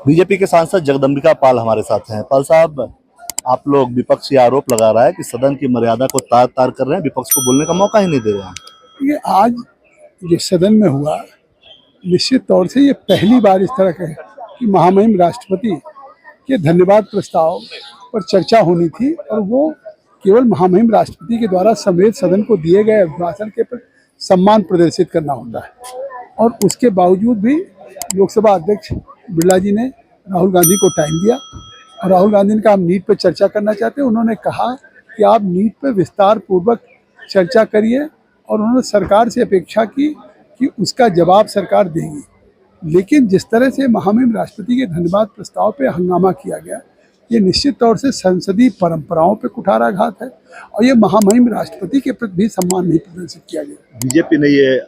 BJP के सांसद जगदम्बिका पाल हमारे साथ हैं। पाल साहब, आप लोग विपक्ष ये आरोप लगा रहा है कि सदन की मर्यादा को तार तार कर रहे हैं, विपक्ष को बोलने का मौका ही नहीं दे रहे हैं। ये आज जो सदन में हुआ, निश्चित तौर से ये पहली बार इस तरह का है कि महामहिम राष्ट्रपति के धन्यवाद प्रस्ताव पर चर्चा होनी थी और वो केवल महामहिम राष्ट्रपति के द्वारा समेत सदन को दिए गए अभिभाषण के पर सम्मान प्रदर्शित करना होता है। और उसके बावजूद भी लोकसभा अध्यक्ष बिरला जी ने राहुल गांधी को टाइम दिया और राहुल गांधी ने कहा हम नीट पर चर्चा करना चाहते हैं। उन्होंने कहा कि आप नीट पर विस्तार पूर्वक चर्चा करिए और उन्होंने सरकार से अपेक्षा की कि उसका जवाब सरकार देगी। लेकिन जिस तरह से महामहिम राष्ट्रपति के धन्यवाद प्रस्ताव पे हंगामा किया गया, ये निश्चित तौर से संसदीय परंपराओं पे कुठाराघात है और ये महामहिम राष्ट्रपति के प्रति भी सम्मान नहीं प्रदर्शित किया गया। बीजेपी ने ये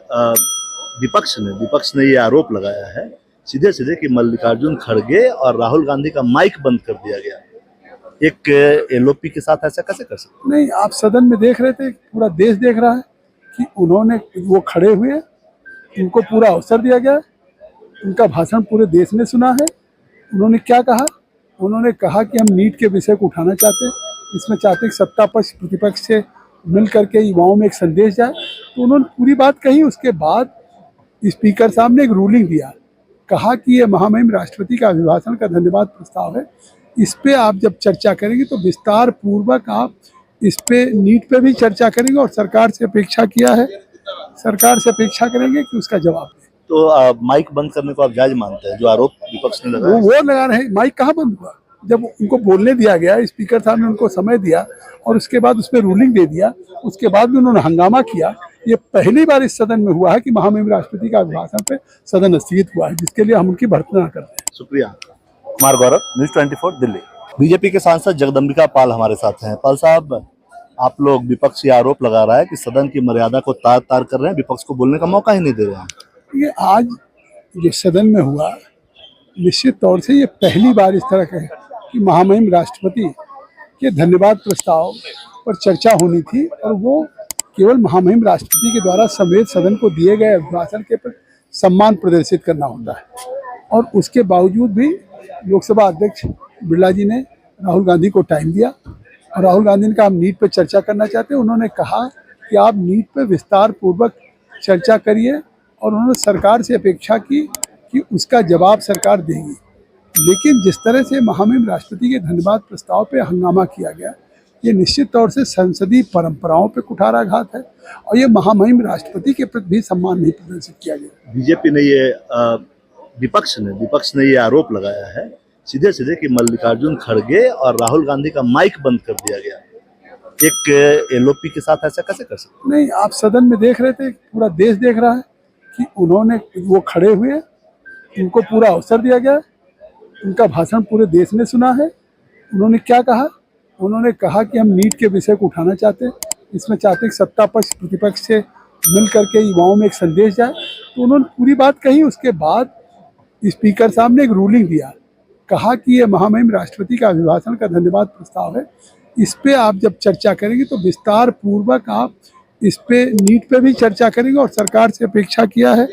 विपक्ष ने ये आरोप लगाया है सीधे सीधे कि मल्लिकार्जुन खड़गे और राहुल गांधी का माइक बंद कर दिया गया। एक एलओपी के साथ ऐसा कैसे कर सकते? नहीं, आप सदन में देख रहे थे, पूरा देश देख रहा है कि उन्होंने वो खड़े हुए, उनको पूरा अवसर दिया गया, उनका भाषण पूरे देश ने सुना है। उन्होंने क्या कहा? उन्होंने कहा कि हम नीट के विषय को उठाना चाहते हैं, इसमें चाहते हैं सत्ता पक्ष प्रतिपक्ष से मिल करके युवाओं में एक संदेश जाए। तो उन्होंने पूरी बात कही। उसके बाद स्पीकर साहब ने एक रूलिंग दिया, कहा कि ये महामहिम राष्ट्रपति का अभिभाषण का धन्यवाद प्रस्ताव है, इस पे आप जब चर्चा करेंगे तो विस्तार पूर्वक आप इस पे नीट पे भी चर्चा करेंगे और सरकार से अपेक्षा किया है, सरकार से अपेक्षा करेंगे कि उसका जवाब दें। तो माइक बंद करने को आप जायज मानते हैं? जो आरोप विपक्ष ने लगाया वो लगा रहे, माइक कहाँ बंद हुआ? जब उनको बोलने दिया गया, स्पीकर साहब ने उनको समय दिया और उसके बाद उस पर रूलिंग दे दिया, उसके बाद भी उन्होंने हंगामा किया। ये पहली बार इस सदन में हुआ है कि महामहिम राष्ट्रपति का अभिभाषण पे सदन स्थगित हुआ है, जिसके लिए हम उनकी भर्त्सना करते हैं। शुक्रिया। कुमार गौरव, न्यूज़ 24 दिल्ली। बीजेपी के सांसद जगदम्बिका पाल हमारे साथ हैं। पाल साहब, आप लोग विपक्ष ये आरोप लगा रहा है कि सदन की मर्यादा को तार तार कर रहे हैं, विपक्ष को बोलने का मौका ही नहीं दे रहे हैं। ये आज जो सदन में हुआ, निश्चित तौर से ये पहली बार इस तरह का है कि महामहिम राष्ट्रपति के धन्यवाद प्रस्ताव पर चर्चा होनी थी और वो केवल महामहिम राष्ट्रपति के द्वारा समेत सदन को दिए गए अभिभाषण के पर सम्मान प्रदर्शित करना होता है। और उसके बावजूद भी लोकसभा अध्यक्ष बिरला जी ने राहुल गांधी को टाइम दिया और राहुल गांधी ने कहा हम नीट पर चर्चा करना चाहते हैं। उन्होंने कहा कि आप नीट पर विस्तार पूर्वक चर्चा करिए और उन्होंने सरकार से अपेक्षा की कि उसका जवाब सरकार देगी। लेकिन जिस तरह से महामहिम राष्ट्रपति के धन्यवाद प्रस्ताव पे हंगामा किया गया, ये निश्चित तौर से संसदीय परंपराओं पे कुठाराघात है और ये महामहिम राष्ट्रपति के प्रति भी सम्मान नहीं प्रदर्शित किया गया। बीजेपी ने ये विपक्ष ने ये आरोप लगाया है सीधे सीधे कि मल्लिकार्जुन खड़गे और राहुल गांधी का माइक बंद कर दिया गया। एक एलओपी के साथ ऐसा कैसे कर सकते? नहीं, आप सदन में देख रहे थे, पूरा देश देख रहा है कि उन्होंने वो खड़े हुए, उनको पूरा अवसर दिया गया, उनका भाषण पूरे देश ने सुना है। उन्होंने क्या कहा? उन्होंने कहा कि हम नीट के विषय को उठाना चाहते हैं, इसमें चाहते हैं सत्ता पक्ष प्रतिपक्ष से मिल करके युवाओं में एक संदेश जाए। तो उन्होंने पूरी बात कही। उसके बाद स्पीकर साहब ने एक रूलिंग दिया, कहा कि ये महामहिम राष्ट्रपति का अभिभाषण का धन्यवाद प्रस्ताव है, इस पे आप जब चर्चा करेंगे तो विस्तार पूर्वक आप इस पे नीट पे भी चर्चा करेंगे और सरकार से अपेक्षा किया है,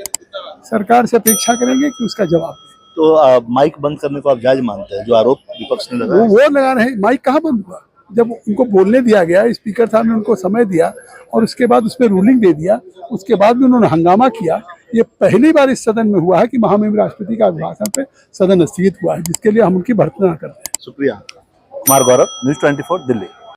सरकार से अपेक्षा करेंगे कि उसका जवाब दें। तो माइक बंद करने को आप जायज मानते हैं? जो आरोप विपक्ष ने लगाया वो लगा रहे, माइक कहाँ बंद हुआ? जब उनको बोलने दिया गया, स्पीकर साहब ने उनको समय दिया और उसके बाद उस पर रूलिंग दे दिया, उसके बाद भी उन्होंने हंगामा किया। ये पहली बार इस सदन में हुआ है कि महामहिम राष्ट्रपति का अभिभाषण पे सदन स्थगित हुआ है, जिसके लिए हम उनकी भर्त्सना करते हैं। शुक्रिया। कुमार गौरव, न्यूज़ 24 दिल्ली।